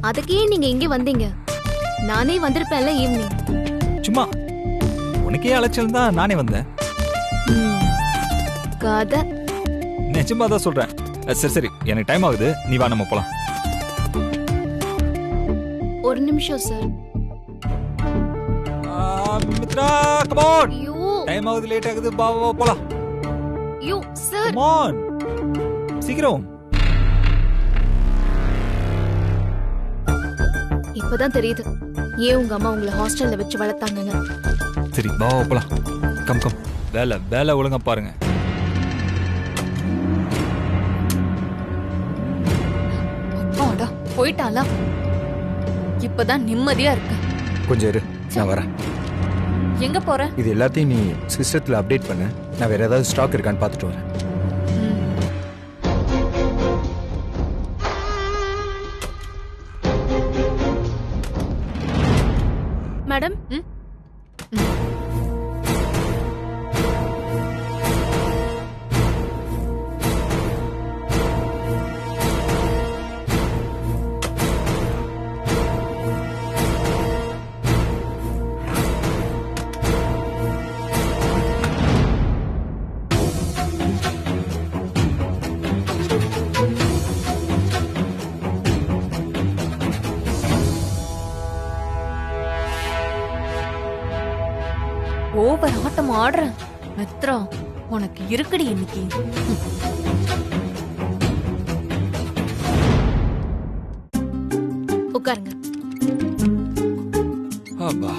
அதுக்கே நீங்க இங்க வந்தீங்க? நானே வந்திருப்பேன்ல ஈவினிங். சும்மா உனக்கே அலைச்சல் தான் நானே வந்தேன். கதை. நிஜமா தான் சொல்றேன். சரி சரி, எனக்கு டைம் ஆகுது, நீ வா நம்ம போலாம். ஒரு நிமிஷம் சார். Mitra come on. ஐயோ டைம் ஆகுது, லேட் ஆகுது, வா வா போலாம். ஐயோ சார். கம் ஆன் சீக்கிரம். இப்பதான் தெரியுது ஏன் உங்க அம்மா உங்களை ஹாஸ்டல்ல வச்சு வளர்த்தாங்கன்னு. சரி வா வா போலாம். Come come. வேலை வேலை ஒழுங்கா பாருங்க. அப்பாடா போயிட்டாளா? இப்பதான் நிம்மதியா இருக்கு. கொஞ்சம் இரு, நான் வரேன். எங்க போற? இது எல்லாத்தையும் நீ சிஸ்டத்தில் அப்டேட் பண்ணு. நான் வேற ஏதாவது ஸ்டாக் இருக்கான்னு பார்த்துட்டு வரேன். மேடம். ஓவர் ஆட்டம் ஆடுறேன். மித்ரா உனக்கு இருக்குடி இன்னைக்கு. உட்காருங்க. அப்பா.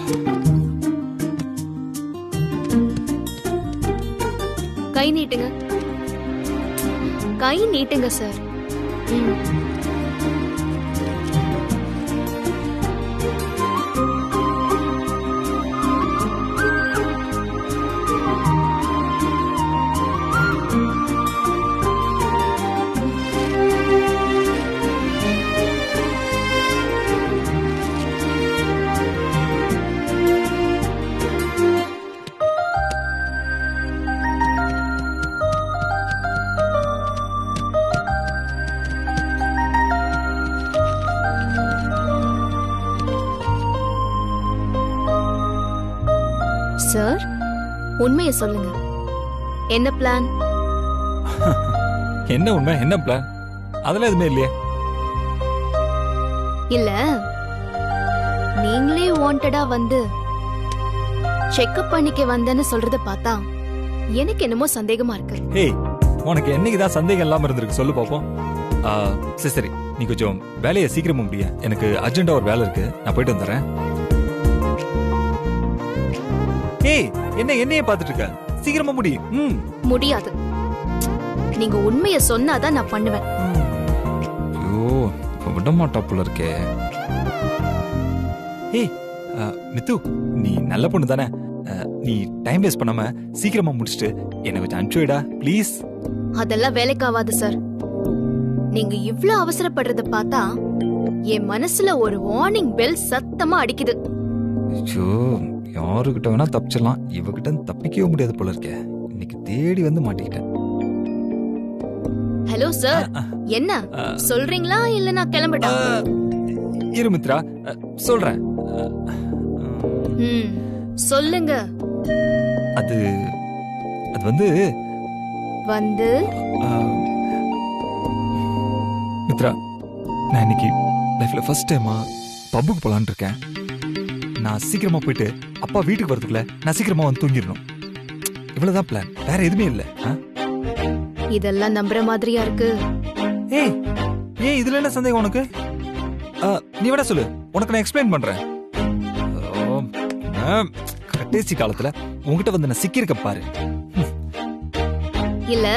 கை நீட்டுங்க. கை நீட்டுங்க சார். சார் உண்மையை சொல்லுங்க. என்ன பிளான்? என்ன உண்மை, என்ன பிளான்? அதெல்லாம் எதுவுமே இல்லையே. இல்ல நீங்களே வாண்டடா வந்து செக்அப் பண்ணிக்க வந்தேன்னு சொல்றத பார்த்தா எனக்கு என்னமோ சந்தேகமா இருக்கு. ஏய், உனக்கு என்னைக்குதான் சந்தேகம் இல்லாம இருந்திருக்கு சொல்லு பாப்போம். சரி சரி, நீ கொஞ்சம் வேலையை சீக்கிரமா முடிய. எனக்கு அர்ஜென்ட்டா ஒரு வேலை இருக்கு, நான் போயிட்டு வந்துடுறேன். ஏய், என்னையே பார்த்துட்டு இருக்க? சீக்கிரமா முடி. முடியாது. நீங்க உண்மையை சொன்னாதான் நான் பண்ணுவேன். ஐயோ, விட மாட்டா போல இருக்கே. ஏய் மித்து, நீ நல்ல பொண்ணு தானே? நீ டைம் வேஸ்ட் பண்ணாம சீக்கிரமா முடிச்சிட்டு என்ன கொஞ்சம் அனுப்பிச்சுடா ப்ளீஸ். அதெல்லாம் வேலைக்காவாது சார். நீங்க இவ்ளோ அவசரப்படுறத பார்த்தா என் மனசுல ஒரு வார்னிங் பெல் சத்தமா அடிக்குது. ஐயோ, யாருகிட்ட வேணா தப்பிச்சிடலாம், இவகிட்ட தப்பிக்கவே முடியாது போல இருக்கே. இன்னைக்கு தேடி வந்து மாட்டிக்கிட்டேன். ஹலோ சார், என்ன சொல்றீங்களா இல்ல நான் கிளம்பட்டா? இரு மித்ரா, சொல்றேன். சொல்லுங்க. அது வந்து மித்ரா, நான் இன்னைக்கு லைஃப்ல ஃபர்ஸ்ட் டைமா பப்புக்கு போலான்னு இருக்கேன். நான் சீக்கிரமா போயிட்டு அப்பா வீட்டுக்கு வரதுக்குள்ள நான் சீக்கிரமா வந்து தூங்கிடணும். இவ்வளவுதான் பிளான், வேற எதுவுமே இல்ல. இதெல்லாம் நம்புற மாதிரியா இருக்கு? ஏய், இதுல என்ன சந்தேகம் உனக்கு? நீ வேணா சொல்லு, உனக்கு நான் எக்ஸ்பிளைன் பண்றேன். கடைசி காலத்துல உங்ககிட்ட வந்து நான் சிக்கியிருக்க பாரு. இல்ல,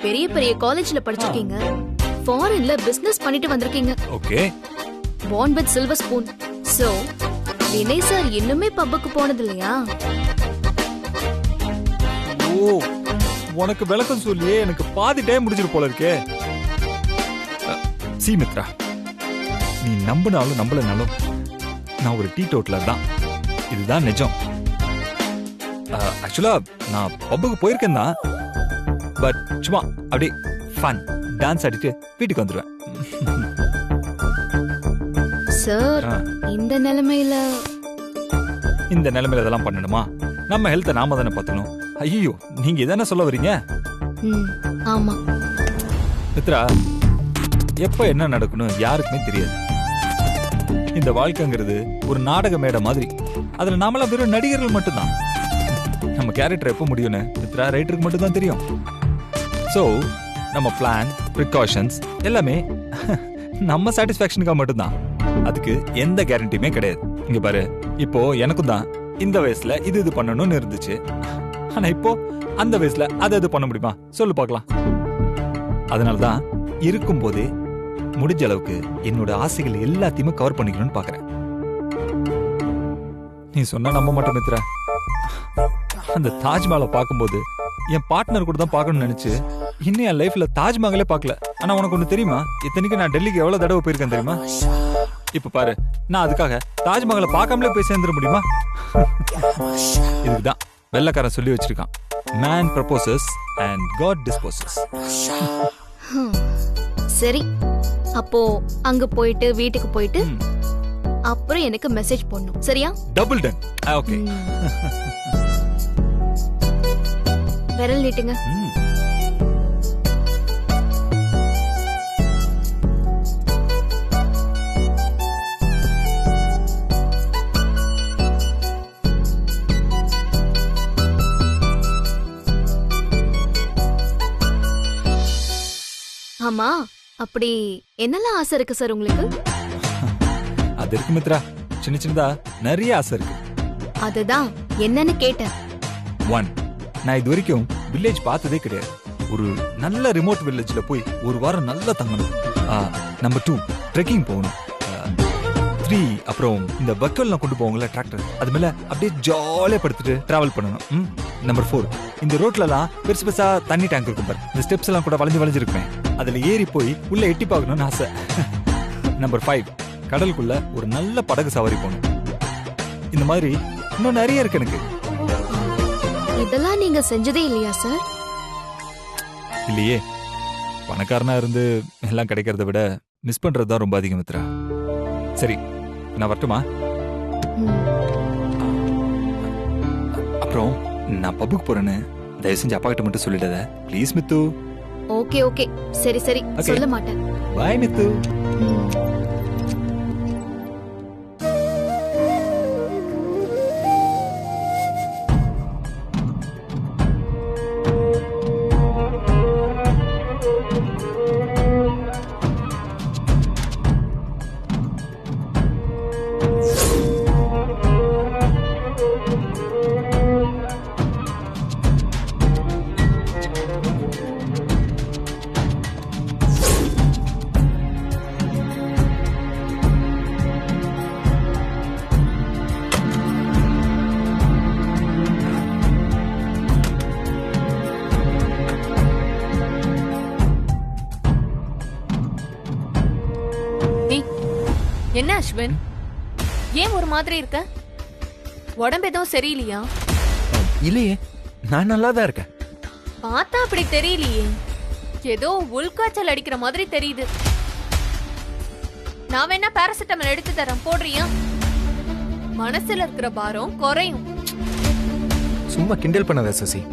பெரிய பெரிய காலேஜ்ல படிச்சிருக்கீங்க, ஃபாரின்ல பிசினஸ் பண்ணிட்டு வந்திருக்கீங்க. Okay, born with silver spoon. So Vinay sir இன்னுமே பப்புக்கு போனது இல்லையா? ஓ, உனக்கு விளக்கம் சொல்லியே எனக்கு பாதி டைம் முடிஞ்சிரு போல இருக்கே. சி மித்ரா, நீ நம்பினாலும் நம்பலனாலும் நான் ஒரு டீ டோட்டலர் தான். இதுதான் நிஜம். ஆக்சுவலா நான் பப்புக்கு போயிருக்கேன் தான், பட் சும்மா அப்படியே ஃபன் டான்ஸ் ஆடிட்டு வீட்டுக்கு வந்துடுவேன். சார் ஆ. இந்த நிலைமையில இந்த நிலைமையில இதெல்லாம் பண்ணணுமா? நம்ம ஹெல்த்தை நாம தானே பார்த்துக்கணும். ஐயோ, நீங்க இதானே சொல்ல வரீங்க? ஆமா. மித்ரா, எப்ப என்ன நடக்கணும் யாருக்குமே தெரியாது. இந்த வாழ்க்கைங்கிறது ஒரு நாடக மேடை மாதிரி. அதுல நாமெல்லாம் வெறும் நடிகர்கள் மட்டும்தான். நம்ம கேரக்டர் எப்ப முடியும்னு மித்ரா ரைட்டருக்கு மட்டும் தான் தெரியும். சோ நம்ம பிளான், ப்ரிகாஷன்ஸ் எல்லாமே நம்ம சாட்டிஸ்ஃபேக்ஷனுக்காக மட்டும்தான். அதுக்கு எந்த கேரண்டியுமே கிடையாது. இங்க பாரு, இப்போ எனக்கும் தான் இந்த வயசுல இது பண்ணணும்னு இருந்துச்சு. ஆனா இப்போ அந்த வயசுல அது பண்ண முடியுமா சொல்லு பார்க்கலாம். அதனாலதான் இருக்கும் போதே முடிஞ்ச அளவுக்கு என்னோட ஆசைகள் எல்லாத்தையுமே கவர் பண்ணிக்கணும்னு பாக்குறேன். நீ சொன்னா நம்ப மாட்டேன் மித்ரா. அந்த தாஜ்மஹாலை பார்க்கும்போது என் பார்ட்னர் கூட தான் பார்க்கணும்னு நினைச்சு இன்னும் என் லைஃப்ல தாஜ்மஹாலே பார்க்கல. ஆனா உனக்கு ஒண்ணு தெரியுமா? இத்தனைக்கு நான் டெல்லிக்கு எவ்வளவு தடவை போயிருக்கேன் தெரியுமா? இப்ப பாரு, நான் அதுக்காக தாஜ்மஹாலை பார்க்காமலே போய் சேர்ந்துட முடியுமா? இதுக்குதான் வெள்ளக்காரன் சொல்லி வச்சிருக்கான், man proposes and God disposes. சரி, அப்போ அங்க போயிட்டு வீட்டுக்கு போயிட்டு அப்புறம் எனக்கு மெசேஜ் பண்ணும், சரியா? Double done. ஓகே. விரல் நீட்டுங்க. ஆமா, அப்படி என்னெல்லாம் ஆசை இருக்கு சார் உங்களுக்கு? அது இருக்கு மித்ரா, சின்ன சின்னதா நிறைய ஆசை இருக்கு. அதுதான் என்னன்னு கேட்டேன். 1, நான் இது வரைக்கும் வில்லேஜ் பார்த்ததே கிடையாது. ஒரு நல்ல ரிமோட் வில்லேஜ்ல போய் ஒரு வாரம் நல்லா தங்கணும். நம்பர் 2, ட்ரெக்கிங் போகணும். 3, அப்புறம் இந்த பக்கெல்லாம் கொண்டு போவாங்கல்ல டிராக்டர், அது மேல அப்படியே ஜாலியா படுத்துட்டு டிராவல் பண்ணணும். நம்பர் 4, இந்த ரோட்லலாம் பெருசு பெருசா தண்ணி டேங்க் இருக்கும் பாரு, இந்த ஸ்டெப்ஸ் எல்லாம் கூட வளைஞ்சிருப்பேன், அதுல ஏறி போய் உள்ள எட்டி பார்க்கணும்னு ஆசை. நம்பர் 5, கடலுக்குள்ள ஒரு நல்ல படகு சவாரி போகணும். இந்த மாதிரி இன்னும் நிறைய இருக்கு எனக்கு. இதெல்லாம் நீங்க செஞ்சதே இல்லையா சார்? இல்லையே, பணக்காரனா இருந்து எல்லாம் கிடைக்கிறத விட மிஸ் பண்றது தான் ரொம்ப அதிகம் மித்ரா. சரி, நான் வரட்டுமா? அப்புறம் நான் பப்புக்கு போறேன்னு தயவு செஞ்சு அப்பா கிட்ட மட்டும் சொல்லிடாத ப்ளீஸ் மித்து. ஓகே ஓகே, சரி சரி, சொல்ல மாட்டேன். பாய் மித்து. என்ன அஸ்வின், ஏன் ஒரு மாதிரி இருக்க? உடம்பு எதுவும் சரியில்லையா? இல்லையே, நான் நல்லா தான் இருக்கேன். பார்த்தா அப்படி தெரியலையே, ஏதோ உள்காய்ச்சல் அடிக்கிற மாதிரி தெரியுது. நான் வேணா பாராசிட்டமால் எடுத்து தரேன், போடுறியா? மனசுல இருக்கிற பாரம் குறையும். சும்மா கிண்டல் பண்ணாத சசி,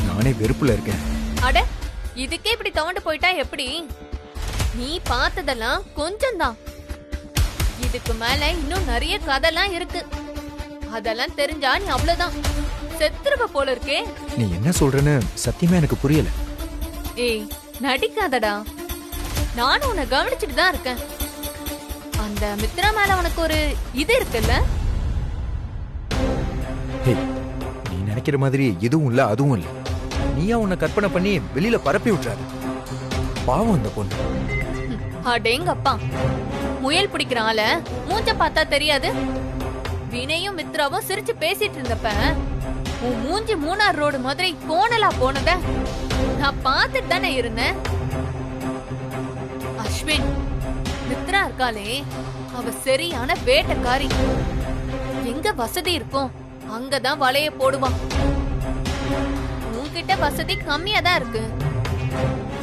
நானே வெறுப்புல இருக்கேன். அட, இதுக்கே இப்படி தவண்டு போயிட்டா எப்படி? நீ பார்த்ததெல்லாம் கொஞ்சம் தான், இதுக்கு மேல இன்னும் நிறைய கதைலாம் இருக்கு. அதெல்லாம் தெரிஞ்சா நீ அவ்வளவுதான் செத்துருவ போல இருக்கே. நீ என்ன சொல்றன்னு சத்தியமா எனக்கு புரியல. ஏய், நடிக்காதடா, நானும் உன்னை கவனிச்சுட்டு தான் இருக்கேன். அந்த மித்ரா மேல உனக்கு ஒரு இது இருக்குல்ல? நீ நினைக்கிற மாதிரி எதுவும் இல்ல, அதுவும் இல்ல. நீயா உன்னை கற்பனை பண்ணி வெளியில பரப்பி விட்டுறாரு. பாவம் அந்த பொண்ணு. அடேங்கப்பா, முயல் பிடிக்கிற ஆள மூஞ்ச பார்த்தா தெரியாது? வினையும் மித்ராவும் சிரிச்சு பேசிட்டு இருந்தப்ப உன் மூஞ்சி மூணார் ரோடு மாதிரி கோணலா போனத நான் பார்த்துட்டு தானே இருந்தேன். அஸ்வின், மித்ரா இருக்காளே, அவ சரியான வேட்டைக்காரி. எங்க வசதி இருக்கும் அங்கதான் வலைய போடுவான். உன்கிட்ட வசதி கம்மியா தான் இருக்கு.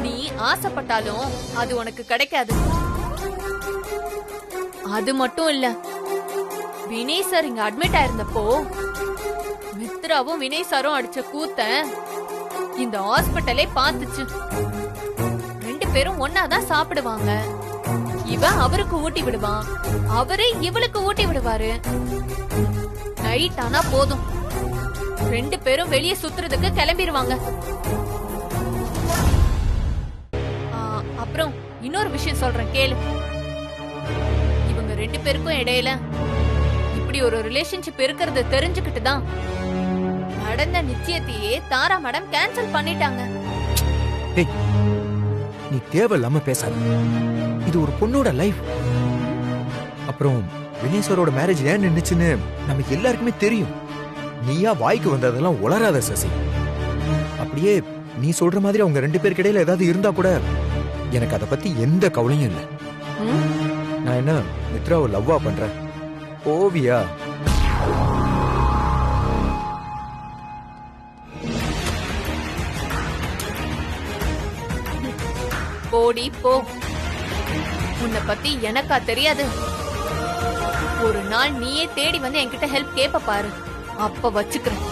நீ ஆசைப்பட்டாலும் அது உனக்கு கிடைக்காது. அது மட்டும் இல்ல, வினய் சார் இங்க அட்மிட் ஆயிருந்தப்போ மித்ராவும் வினய் சாரும் அடிச்ச கூத்த இந்த ஹாஸ்பிட்டலே பார்த்துச்சு. 2 பேரும் ஒன்னாதான் சாப்பிடுவாங்க. இவன் அவருக்கு ஊட்டி விடுவான், அவரே இவளுக்கு ஊட்டி விடுவாரு. நைட் ஆனா போதும் 2 பேரும் வெளியே சுத்துறதுக்கு கிளம்பிடுவாங்க. அப்புறம் இன்னொரு விஷயம் சொல்றேன் கேளு. இவங்க 2 பேருக்கும் இடையில இப்படி ஒரு ரிலேஷன்ஷிப் இருக்கிறது தெரிஞ்சுக்கிட்டு தான் நடந்த நிச்சயத்தையே தாரா மேடம் கேன்சல் பண்ணிட்டாங்க. நீ தேவையில்லாம பேசாத. இது ஒரு பொண்ணோட லைஃப். அப்புறம் வினய் சாரோட மேரேஜ் ஏன் நின்னுச்சுன்னு நமக்கு எல்லாருக்குமே தெரியும். நீயா வாய்க்கு வந்ததெல்லாம் உளராத சசி. அப்படியே நீ சொல்ற மாதிரி அவங்க 2 பேருக்கு இடையில ஏதாவது இருந்தா கூட எனக்கு அதை பத்தி எந்த கவலையும் இல்லை. நான் என்ன மித்ராவை லவ்வா பண்றேன்? ஓவியா போடி போ. உன்னை பத்தி எனக்கா தெரியாது? ஒரு நாள் நீயே தேடி வந்து என்கிட்ட ஹெல்ப் கேப்ப பாரு, அப்ப வச்சுக்கிறேன்.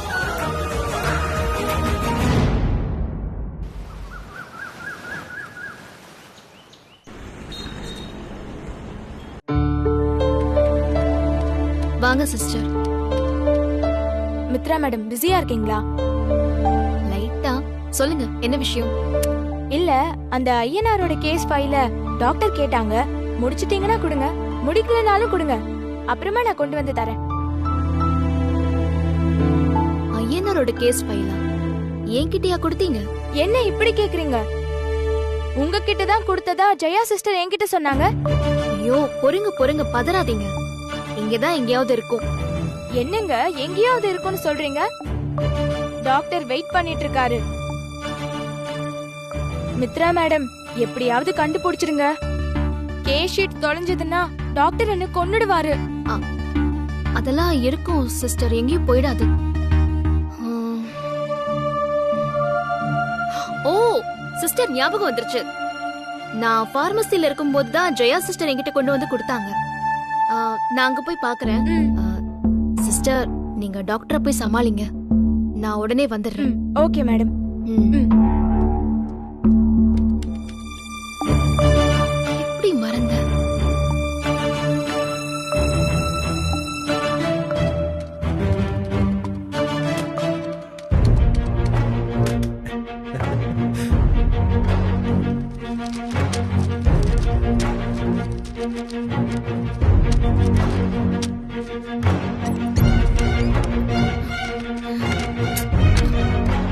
வாங்க சிஸ்டர். மித்ரா மேடம் பிஸியா இருக்கீங்களா? லைட்டா சொல்லுங்க, என்ன விஷயம்? இல்ல, அந்த ஐயனாரோட கேஸ் ஃபைல டாக்டர் கேட்டாங்க. முடிச்சிட்டீங்கன்னா கொடுங்க, முடிக்கலனாலும் கொடுங்க, அப்புறமா நான் கொண்டு வந்து தரேன். ஐயனாரோட கேஸ் ஃபைலா என்கிட்டயா கொடுத்தீங்க? என்ன இப்படி கேக்குறீங்க? உங்ககிட்ட தான் கொடுத்ததா ஜெயா சிஸ்டர் என்கிட்ட சொன்னாங்க. ஐயோ பொறுங்க பொறுங்க, பதறாதீங்க. இங்கதான் எங்கேயாவது இருக்கும். என்னங்க எங்கேயாவது இருக்கும்னு சொல்றீங்க? டாக்டர் வெயிட் பண்ணிட்டு இருக்காரு. மித்ரா மேடம் எப்படியாவது கண்டுபிடிச்சிருங்க. கேஸ் ஷீட் தொலைஞ்சதுன்னா டாக்டர் என்ன கொன்னுடுவாரு. அதெல்லாம் இருக்கும் சிஸ்டர், எங்கேயும் போயிடாது. ஓ சிஸ்டர், ஞாபகம் வந்துருச்சு. நான் பார்மசில இருக்கும்போது தான் ஜெயா சிஸ்டர் என்கிட்ட கொண்டு வந்து கொடுத்தாங்க. நான் அங்க போய் பாக்குறேன். சிஸ்டர், நீங்க டாக்டரை போய் சமாளிங்க, நான் உடனே வந்துடுறேன். Okay madam. எப்படி மறந்த?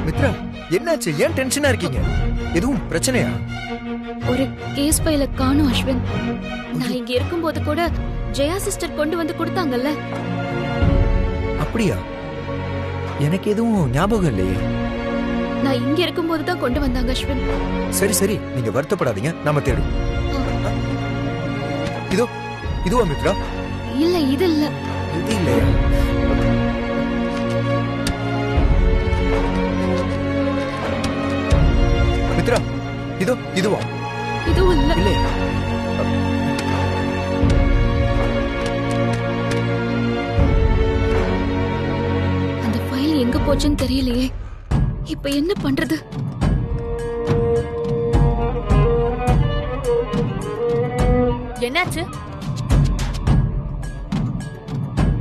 மித்ரா, என்னாச்சு? ஏன் டென்ஷனா இருக்கீங்க? எதுவும் பிரச்சனையா? ஒரு கேஸ் ஃபைல காணோம் அஸ்வின். நான் இங்க இருக்கும்போது கூட ஜெயா சிஸ்டர் கொண்டு வந்து கொடுத்தாங்கல்ல. அப்படியா? எனக்கு எதுவும் ஞாபகம் இல்லையே. நான் இங்க இருக்கும்போது தான் கொண்டு வந்தாங்க அஸ்வின். சரி சரி, நீங்க வருத்தப்படாதீங்க, நாம தேடும். இதோ இதுவா மித்ரா? இல்ல இது இல்ல. இது இல்லையா? மித்ரா, இதோ இதுவா? இதுவும் இல்ல. இல்லையா? அந்த ஃபைல் எங்க போச்சுன்னு தெரியலையே. இப்ப என்ன பண்றது? என்னாச்சு?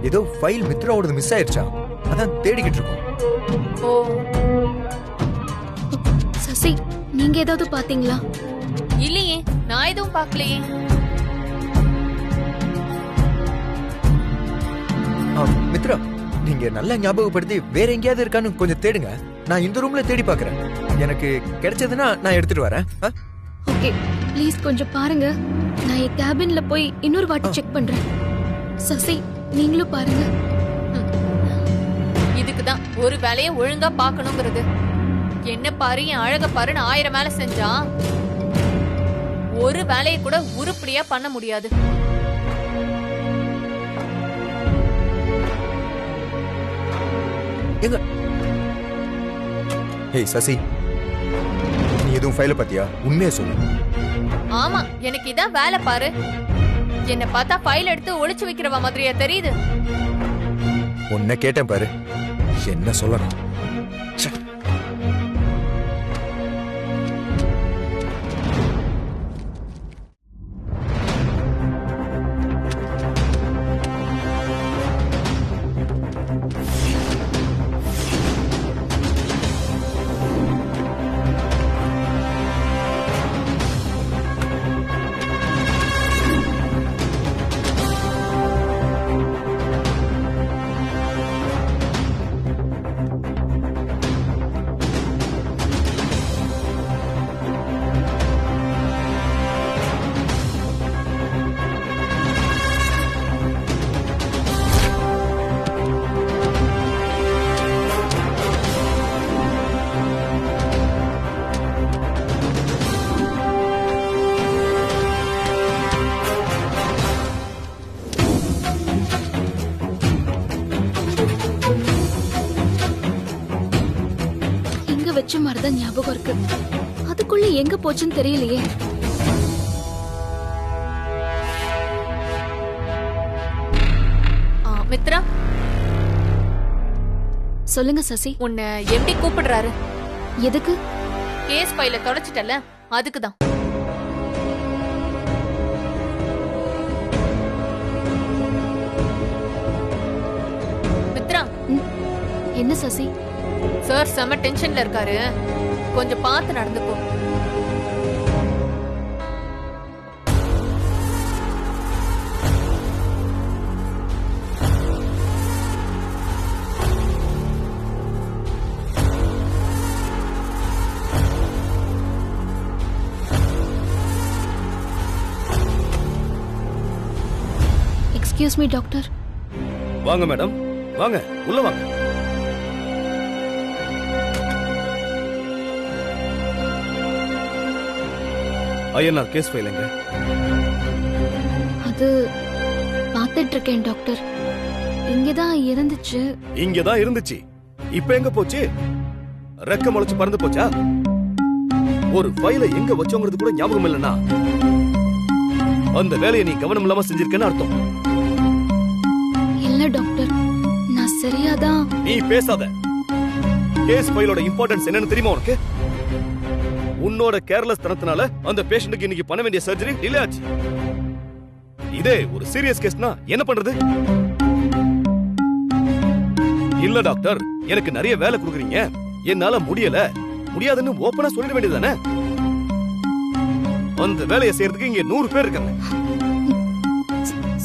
ஏதோ ஃபைல் மித்ராவோடது மிஸ் ஆயிருச்சா, அதான் தேடிக்கிட்டு இருக்கோம். ஓ, சசி, நீங்க ஏதாவது பாத்தீங்களா? இல்லையே, நான் எதுவும் பார்க்கலையே. மித்ரா, நீங்க நல்லா ஞாபகப்படுத்தி வேற எங்கேயாவது இருக்கான்னு கொஞ்சம் தேடுங்க. நான் இந்த ரூம்ல தேடி பாக்குறேன். எனக்கு கிடைச்சதுன்னா நான் எடுத்துட்டு வரேன். ஓகே, ப்ளீஸ் கொஞ்சம் பாருங்க. நான் என் கேபின்ல போய் இன்னொரு வாட்டி செக் பண்றேன். சசி, நீங்களும் பாருங்க. இதுக்குதான் ஒரு வேலையை ஒழுங்கா பாக்கணுங்கிறது. என்ன பாரு, என் அழக பாருன்னு 1000 வேலை செஞ்சா ஒரு வேலையை கூட உருப்படியா பண்ண முடியாது. ஏய் சசி, நீ எதுவும் ஃபைல பாத்தியா? உண்மையா சொல்லு. ஆமா, எனக்கு இதான் வேலை பாரு. என்ன பார்த்தா ஃபைல் எடுத்து ஒளிச்சு வைக்கிறவ மாதிரியா தெரியுது? உன்னை கேட்டேன் பாரு, என்ன சொல்லணும்? ச்சே. இங்க வச்ச மாதிரிதான் ஞாபகம் இருக்கு. அதுக்குள்ள எங்க போச்சுன்னு தெரியலையே. மித்ரா, சொல்லுங்க சசி. உன்னை எப்படி கூப்பிடுறாரு? எதுக்கு? கேஸ் ஃபைல தொலைச்சிட்டல, அதுக்குதான். மித்ரா, என்ன சசி? சார் செம டென்ஷன்ல இருக்காரு, கொஞ்சம் பார்த்து நடந்துக்கோ. Excuse me doctor. வாங்க மேடம், வாங்க உள்ள வாங்க. ஐயனார் கேஸ் ஃபைல் எங்க? அது பார்த்துட்டு இருக்கேன் டாக்டர். இங்கதான் இருந்துச்சு. இங்கதான் இருந்துச்சு. இப்ப எங்க போச்சு? ரெக்க முளைச்சு பறந்து போச்சா? ஒரு ஃபைலை எங்க வச்சோங்கிறது கூட ஞாபகம் இல்லைன்னா அந்த வேலையை நீ கவனம் இல்லாம செஞ்சிருக்கேன்னு அர்த்தம். இல்ல டாக்டர், நான் சரியாதான். நீ பேசாத. கேஸ் ஃபைலோட இம்பார்ட்டன்ஸ் என்னன்னு தெரியுமா உனக்கு? உன்னோட கேர்லெஸ் தனத்தினால அந்த பேஷண்ட்டுக்கு இன்னைக்கு பண்ண வேண்டிய சர்ஜரி டிலே ஆச்சு. இதே ஒரு சீரியஸ் கேஸ்னா என்ன பண்றது? இல்ல டாக்டர், எனக்கு நிறைய வேலை கொடுக்குறீங்க, என்னால முடியாதுன்னு ஓபனா சொல்லிட வேண்டியதுதானே? அந்த வேலையை செய்யறதுக்கு இங்க 100 பேர் இருக்காங்க.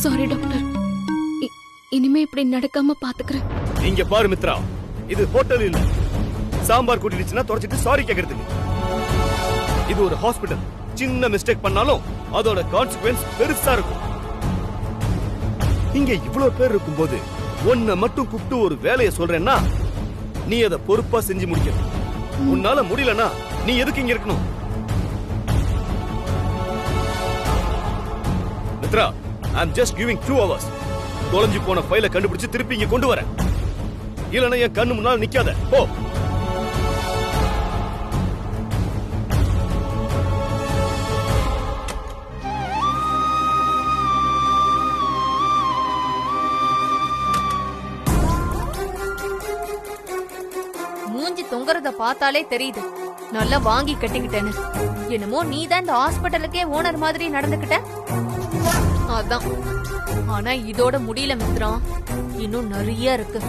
சாரி டாக்டர், இனிமே இப்படி நடக்காம பாத்துக்கிறேன். இங்க பாரு மித்ரா, இது ஹோட்டல் இல்ல. சாம்பார் கூட்டிடுச்சுன்னா தொடச்சிட்டு சாரி கேக்குறதுக்கு. இது ஒரு ஹாஸ்பிடல். சின்ன மிஸ்டேக் பண்ணாலும் அதோட கான்சிக்வென்ஸ் பெருசா இருக்கும். இங்க இவ்வளவு பேர் இருக்கும்போது உன்னை மட்டும் கூப்பிட்டு ஒரு வேலையை சொல்றேன்னா நீ அதை பொறுப்பா செஞ்சு முடிக்கணும். உன்னால முடியலன்னா நீ எதுக்கு இங்க இருக்கணும்? மித்ரா, ஐ அம் ஜஸ்ட் கிவிங் 2 hours. தொலைஞ்சு போன ஃபைலை கண்டுபிடிச்சு திருப்பி இங்க கொண்டு வரேன். இல்லனா என் கண்ணு முன்னால் நிக்காத. போ. மூஞ்சி தொங்குறத பார்த்தாலே தெரியுது நல்லா வாங்கி கட்டிக்கிட்டேன்னு. என்னமோ நீதான் இந்த ஹாஸ்பிட்டலுக்கே ஓனர் மாதிரி நடந்துக்கிட்ட. அதான். ஆனா இதோட முடியல மித்ரா, இன்னும் நிறைய இருக்கு.